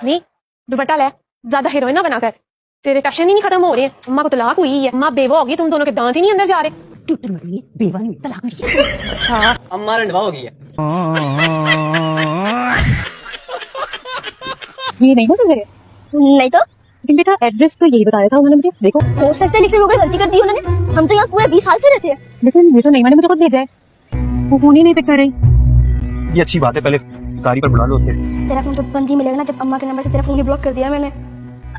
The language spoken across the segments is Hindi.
नहीं दुपट्टा ले, ज्यादा हीरोइन ना बनाकर। तेरे टशन ही नहीं खत्म हो रहे हैं। अम्मा को तलाक हुई है, अम्मा बेवा होगी, तुम दोनों के दांत ही नहीं अंदर जा रहे। बेवा नहीं तलाक हुई है। अच्छा अम्मा रंडवा हो गई है। ये नहीं होता मेरे नहीं तो लेकिन बेटा एड्रेस तो यही बताया था उन्होंने मुझे। देखो हो सकता है लिखने में कोई गलती कर दी उन्होंने। हम तो यहाँ पूरे 20 साल से रहते हैं। लेकिन ये तो नहीं, मैंने मुझे खुद भेजा है। वो फोन ही नहीं पिक कर रही। ये अच्छी बात है, पहले तारी पर बुला लो। तेरा फोन तो बंद ही मिलेगा ना जब अम्मा के नंबर से तेरा फोन भी ब्लॉक कर दिया मैंने।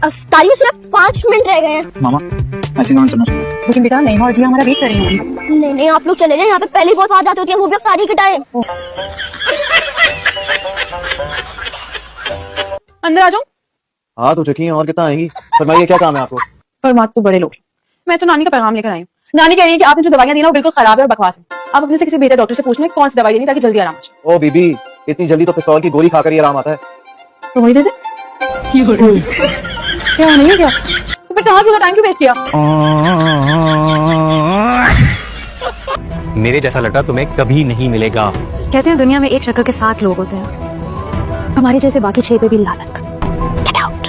अब तारी में सिर्फ 5 मिनट रह गए हैं। मामा आई थिंक हमें चलना चाहिए। लेकिन बेटा नहीं, और जी हमारा वेट कर रही होंगी। नहीं नहीं आप लोग चले जाए, यहाँ पे पहली बहुत आदत होती है, वो भी तारी के टाइम। अंदर आ जाओ। हाँ तो चुकी हैं, और कितना आएंगी? फरमाइए क्या काम है आपको? फरमात तो बड़े लोग। मैं तो नानी का पैगाम लेकर आई हूँ। नानी कह रही है कि आपने जो दवाइयाँ दी ना वो बिल्कुल खराब है और बकवास है। आप अपने से किसी बेटे डॉक्टर से पूछ लें कौन सी दवाई देनी ताकि जल्दी आराम हो जाए। ओ बीबी, इतनी जल्दी तो पिस्तौल की गोली खाकर ही आराम आता है। तो वही दे दे। क्या नहीं है क्या? तो फिर कहाँ टाइम क्यों वेस्ट किया? मेरे जैसा लड़का तुम्हें कभी नहीं मिलेगा। कहते हैं दुनिया में एक शक्ल के 7 लोग होते हैं, हमारे जैसे बाकी 6 पे भी लानत। Get out.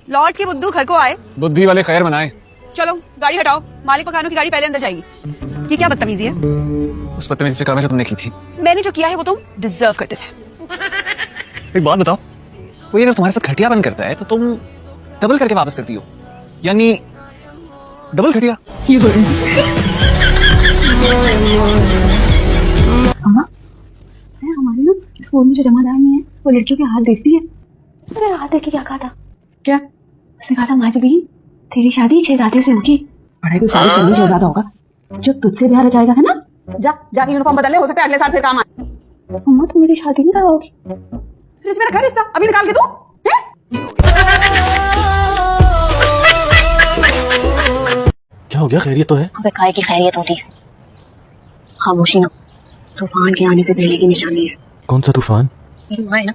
लौट के बुद्धू घर को आए। बुद्धि वाले खैर बनाए। चलो गाड़ी हटाओ, मालिक पकानों की गाड़ी पहले अंदर जाएगी। ये क्या बदतमीजी है? उस बदतमीजी से काम तुमने की थी। मैंने जो किया है वो तुम डिजर्व करते थे। एक बात बताओ, कोई अगर तुम्हारे साथ घटियापन करता है तो तुम डबल करके वापस करती हो, यानी डबल घटिया। अम्मा हमारे ना स्कूल में जो जमादार नहीं है वो लड़कियों के हाथ देखती है। मेरे हाथ देख के क्या कहा था? क्या? उसने कहा था माजबीन तेरी शादी शहजादे से होगी। पढ़ाई कोई फारिग करनी शहजादा होगा जो तुझसे ब्याह रचाएगा, है ना? जाके यूनिफॉर्म बदल ले, हो सकता है अगले साल फिर काम आए। अम्मा तुम मेरी शादी नहीं कराओगी? फ्रिज में रखा रिश्ता, अभी निकाल के दो। क्या हो गया? खैरियत तो है? अबे काय की खैरियत होती है? खामोशी ना तूफान के आने से पहले की निशानी है। कौन सा तूफान? मेरी माँ है ना,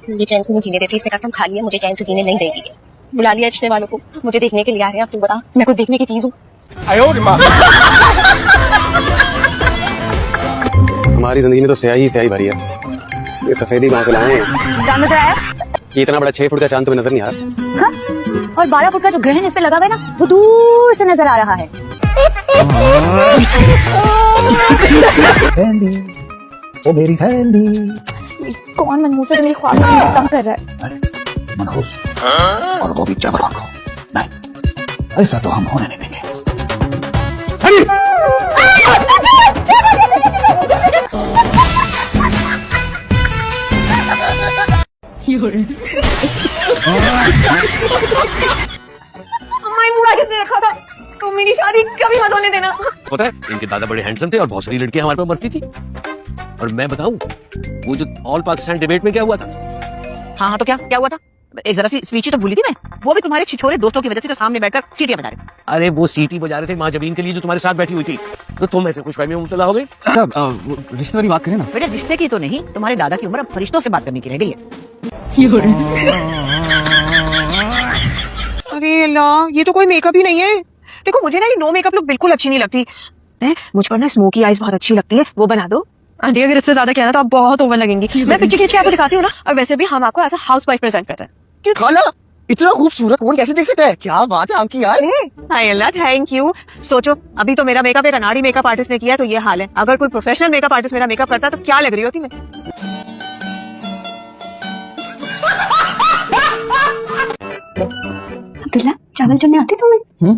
मुझे चैन से नहीं जीने देती। इसने कसम खा ली है मुझे चैन से जीने नहीं देगी। बुला लिया रिश्ते वालों को, मुझे देखने के लिए आ रहे हैं। अब तू बता, मैं कोई देखने की चीज हूँ? हमारी जिंदगी में तो स्याही ही स्याही भरी है। ये सफेदी कहाँ से लाए हैं? चांद नजर आया? ये इतना बड़ा 6 फुट का चांद तुम्हें नजर नहीं आ रहा? हाँ? और 12 फुट का जो ग्रहण इस पे लगा हुआ है ना वो दूर से नजर आ रहा है। ओ मेरी फैंडी। कौन मनहूस है जो मेरी ख्वाब में मुझे तंग कर रहा है? मनहूस और वो भी जबर आंखों। नहीं, ऐसा तो हम होने नहीं देंगे। हमारी बुरा किसने रखा था? तुम मेरी शादी कभी मत होने देना। पता है इनके दादा बड़े हैंडसम थे और बहुत सारी लड़कियां हमारे पास मरती थी। और मैं बताऊं वो जो ऑल पाकिस्तान डिबेट में क्या हुआ था? हाँ तो क्या हुआ था? एक जरा सी स्पीच तो भूली थी मैं। वो भी तुम्हारे छिछोरे दोस्तों की वजह से जो सामने बैठकर सीटियां बजा रहे थे। अरे वो सीटी बजा रहे थे माँ जबीन के लिए जो तुम्हारे साथ बैठी हुई थी। तो तुम ऐसे खुशफहमी में मुब्तला हो गए। रिश्ते वाली बात करें ना। बेटे रिश्ते की तो नहीं, तुम्हारे दादा की उम्र अब फरिश्तों से बात करने की रह गई है। अरे अल्लाह, ये तो कोई मेकअप ही नहीं है। देखो मुझे ना ये नो मेकअप लुक बिल्कुल अच्छी नहीं लगती है। मुझ पर ना स्मोकी आईज बहुत अच्छी लगती है, वो बना दो। आंटी अगर इससे ज्यादा कहना तो आप बहुत ओवर लगेंगी। मैं पिक्चर खींच के आपको दिखाती हूँ ना। और वैसे भी हम आपको एज अ हाउसवाइफ प्रेजेंट कर रहे हैं। खाला इतना खूबसूरत कौन कैसे देख सकता है? क्या बात है आपकी यार। हाय अल्लाह, थैंक यू। सोचो अभी तो मेरा मेकअप एक अनाड़ी मेकअप आर्टिस्ट ने किया तो ये हाल है। अगर कोई प्रोफेशनल मेकअप आर्टिस्ट मेरा मेकअप करता तो क्या लग रही होती मैं? अब्दुल्ला चावल चुनने आते तुम्हें?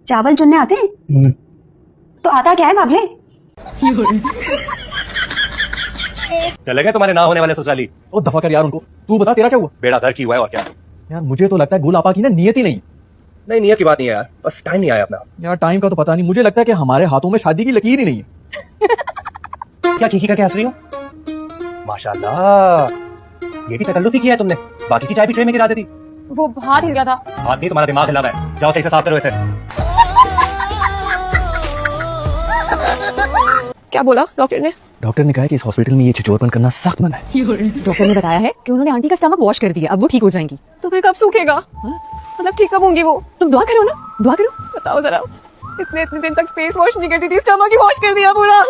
चावल चुनने आते हैं? तो आता क्या है बाबले? चले गए तुम्हारे ना होने वाले ससुराली। ओ दफा कर यार उनको। तू बता तेरा क्या हुआ? बेड़ा घर की हुआ है और क्या? यार मुझे तो लगता है गुल आपा की ना नियत ही नहीं। नहीं नियत की बात नहीं है यार, बस टाइम नहीं आया अपना। यार टाइम का तो पता नहीं, मुझे लगता है कि हमारे हाथों में शादी की लकीर ही नहीं है। क्या चीखी करके हंस रही हो? माशाल्लाह, ये भी तकल्लुफ ही किया है तुमने। बाकी की चाय भी ट्रे में गिरा देती। वो हाथ हिल गया था। हाथ नहीं, तुम्हारा दिमाग हिला हुआ है। जाओ सही से साफ करो इसे। क्या बोला डॉक्टर ने? डॉक्टर ने कहा कि इस हॉस्पिटल में ये छिछोरपन करना सख्त मना है। डॉक्टर ने बताया है कि उन्होंने आंटी का स्टमक वॉश कर दिया, अब वो ठीक हो जाएंगी। तो फिर कब सूखेगा? मतलब ठीक कब होंगी वो? तुम दुआ करो ना, दुआ करो। बताओ जरा, इतने दिन तक फेस वॉश नहीं करती थी, स्टमक ही वॉश कर दिया पूरा।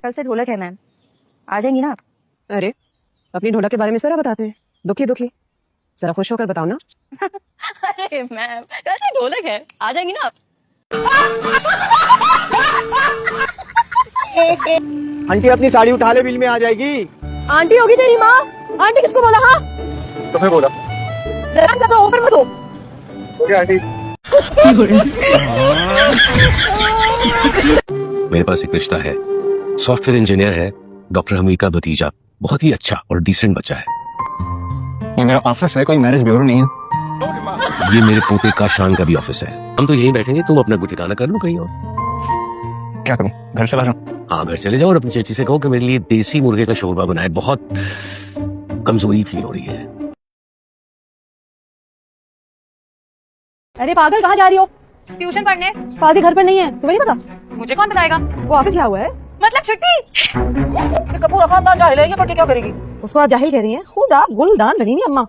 कल से ढोलक है मैम, आ जाएंगी ना आप? अरे अपनी ढोलक के बारे में जरा बताते हैं। दुखी दुखी जरा खुश होकर बताओ ना। अरे मैम कल से ढोलक है, आ जाएंगी ना आप? आंटी अपनी साड़ी उठा ले, बिल में आ जाएगी। आंटी होगी तेरी माँ। आंटी किसको बोला? हाँ तो मैं बोला जरा ज्यादा ओवर मत हो। आंटी मेरे पास एक रिश्ता है, सॉफ्टवेयर इंजीनियर है, डॉक्टर हमीद का भतीजा, बहुत ही अच्छा और डिसेंट बच्चा है। ये मेरा ऑफिस है, कोई मैरिज ब्यूरो नहीं है। ये मेरे पोते का शान का भी ऑफिस है। हम तो यहीं बैठेंगे, तुम अपना ठिकाना कर लो कहीं और। क्या करूं, घर चला जाऊं? हाँ घर चले जाओ और अपनी चेची से कहो कि मेरे लिए देसी मुर्गे का शोरबा बनाए, बहुत कमजोरी फील हो रही है। अरे पागल कहाँ जा रही हो? ट्यूशन पढ़ने। फाजी घर पर नहीं है, तुम्हें नहीं पता? मुझे कौन बताएगा? वो ऑफिस गया हुआ है। मतलब छुट्टी? इसका पूरा खानदान जाहिल है, ये पढ़ के क्या करेगी? उसको आप जाहिल कह रही हैं? खुदा गुलदान बनी नहीं अम्मा।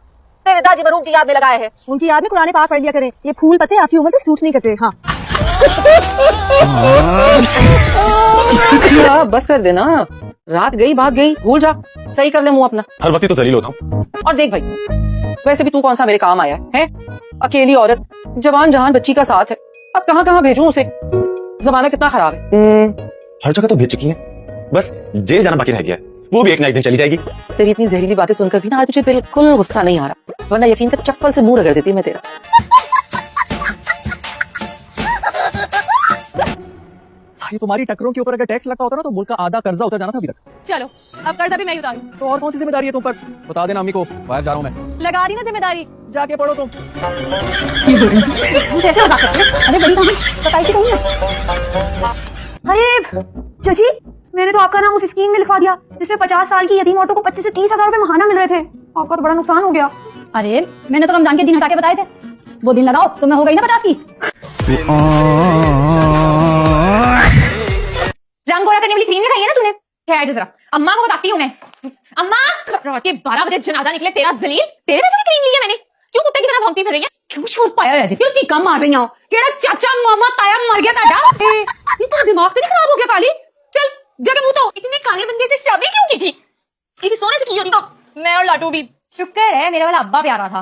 तेरे दादी मरूम की याद में लगाए हैं। उनकी याद में कुरान पाक पढ़ लिया करें। ये फूल पत्ते आपकी उम्र पे सूट नहीं करते। हाँ बस कर देना, रात गई बात गई, भूल जा, सही कर ले मुंह अपना। हर वक्त ही तो जलील होता हूँ। और देख भाई, वैसे भी तू कौन सा मेरे काम आया है? अकेली औरत, जवान जहान बच्ची का साथ है, अब कहाँ कहाँ भेजूं उसे? जमाना कितना खराब है। हर जगह तो भेज चुकी है, बस जेल जाना बाकी रह गया है। वो भी एक ना एक दिन चली जाएगी। तेरी इतनी जहरीली बातें सुनकर भी ना आज मुझे बिल्कुल गुस्सा नहीं आ रहा, वरना यकीन कर चप्पल से मुंह रगड़ देती मैं तेरा। ये तुम्हारी टक्करों के ऊपर अगर टैक्स लगता होता ना तो मुल्क का आधा कर्जा उतर जाना था अभी तक। चलो अब कर्जा भी मैं ही उतारूं। तो और कौन सी जिम्मेदारी है तुम पर? बता देना अम्मी को, बाहर जा रहा हूँ मैं। लगा दी ना जिम्मेदारी। जाके पढ़ो तुम। कैसे मजाक कर रहे हो? अरे बड़ी कहानी बताई थी कहूँ। अरे चाची, मैंने तो आपका नाम उस स्कीम में लिखवा दिया जिसमें 50 साल की यतीम औरतों को 25 से 30 हजार रुपए महाना मिल रहे थे। आपका तो बड़ा नुकसान हो गया। अरे मैंने तो रमजान के दिन हटा के बताए थे, वो दिन लगाओ तो मैं हो गई ना 50 की। रंग गोरा करने वाली क्रीम लगाई है ना तूने? खैर जरा अम्मा को बताती हूँ मैं। अम्मा रात के 12 बजे जनाजा निकले तेरा जलील, तेरे में से भी क्रीम ली है मैंने। क्यों कुत्ते की तरह भौंकती फिर रही है? क्यों छोड़ पाया है? क्यों चीका मार रही हो? केड़ा चाचा मामा ताया मर गया ताड़ा? ये तो दिमाग तो नहीं खराब हो गया काली? चल जगह मुंह तो। इतने काले बंदे से शादी क्यों की थी? किसी सोने से की होती तो मैं और लाटू भी। शुक्र है मेरे वाला अब्बा प्यारा था।